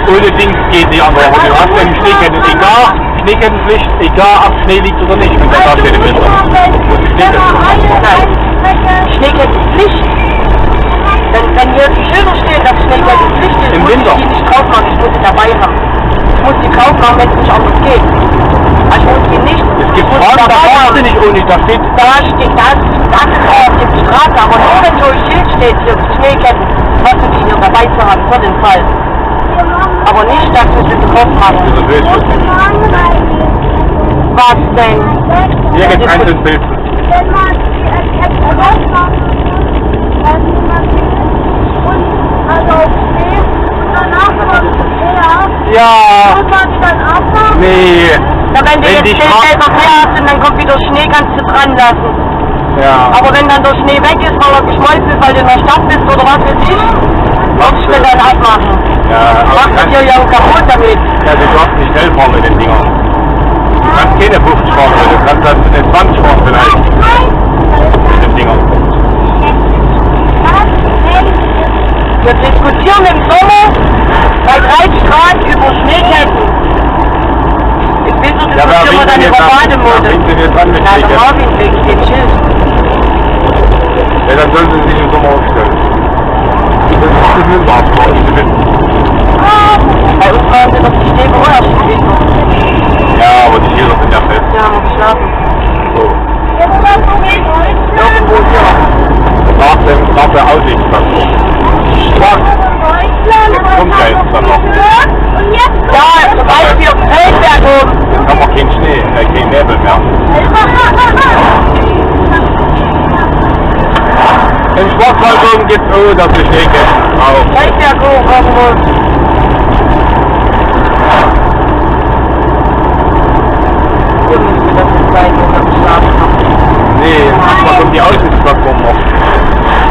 ohne Dings geht die andere. Aber du hast ja Schneeketten, Schneekettenpflicht, egal ob Schnee liegt oder nicht, wenn der da steht im Winter. Schneekettenpflicht. Wenn hier die Schilder stehen, dass Schneekettenpflicht ist, im muss Winter. ich die nicht drauf machen, ich muss sie dabei haben. Ich muss die drauf machen, wenn es nicht anders geht. Also ich muss die nicht. Es gibt Fragen, da brauchst du nicht ohne, da steht. Das ist auf der Straße, aber nur wenn so ein Schild steht, hier Schneeketten, was du die hier dabei zu haben, für den Fall. Aber nicht, dass du sie drauf machst. Was denn? Hier gibt es einzelne Pilzen. Ja. Nee. Ja, wenn du jetzt Schneefelder hast und dann kommt wieder Schnee, kannst du dran lassen. Ja. Aber wenn dann der Schnee weg ist, weil er geschmolzen ist, weil du in der Stadt bist oder was weiß ich, musst du dann abmachen. Ja, aber machst du dir ja auch kaputt damit. Ja, du darfst nicht schnell fahren mit den Dingern. Du kannst keine 50 fahren, du kannst dann eine 20 fahren vielleicht. Mit den Dingern. Wir diskutieren im Sommer bei 30 Grad über Schneeketten. Im Winter diskutieren wir dann über Bademode. Na, der Marvin wegen dem Schild. Ja, dann sollen sie sich im Sommer aufstellen. Das ist das Winter. Bei uns waren sie doch die Schnee vorher schon im Winter. Ja, aber die Schilder sind ja fest. Ja, haben wir geschlafen. So. Irgendwo hier. Nach der Aussichtsplatz. Kommt ja jetzt dann noch. Ja, zum Beispiel auf dem Feldberg oben. Dann haben wir keinen Schnee, kein Nebel mehr. Im Schwarzwald oben gibt es auch, dass es Schnee gibt. Auch. Feldberg hoch irgendwo. Hier müsste das jetzt sein, wo wir geschlafen haben. Nee, manchmal kommt die Aussichtsplattform noch.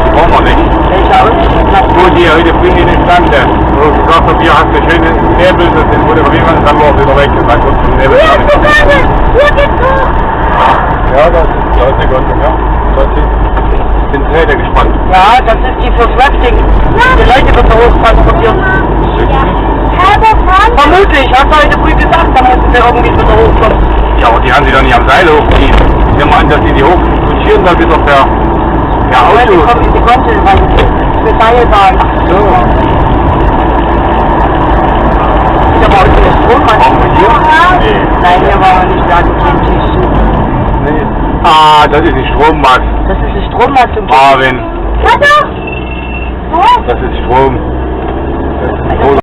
Die brauchen wir nicht. Welche Aussichtsplattform? Wo die heute früh in den Stand, wo du gesagt hast, hier hast du schöne Nebel, das ist fotografieren, dann war es wieder weg. Dann kommt zum Nebel. Hier geht's hoch! Ja, das ist eine Sekunde, ja. Ich bin sehr gespannt. Ja, das ist die fürs Rafting. Die Leute wird da hoch transportiert. Vermutlich, hast du heute früh gesagt, da müssen sie irgendwie wieder hochkommen. Ja, aber die haben sie doch nicht am Seil hochziehen. Wir meinen, dass die hochkutschieren, da wird doch der Ja, die Auto. kommen in die Gondel rein. Für Seilbahn. So. Ist aber heute der Strommast. Brauchen wir hier? Nee. Nein, hier war er nicht. Wir hatten keinen Tisch. Nee. Ah, das ist ein Strommast. Das ist ein Strommast im Marvin. Warte! Das ist Strom. Das ist Strom.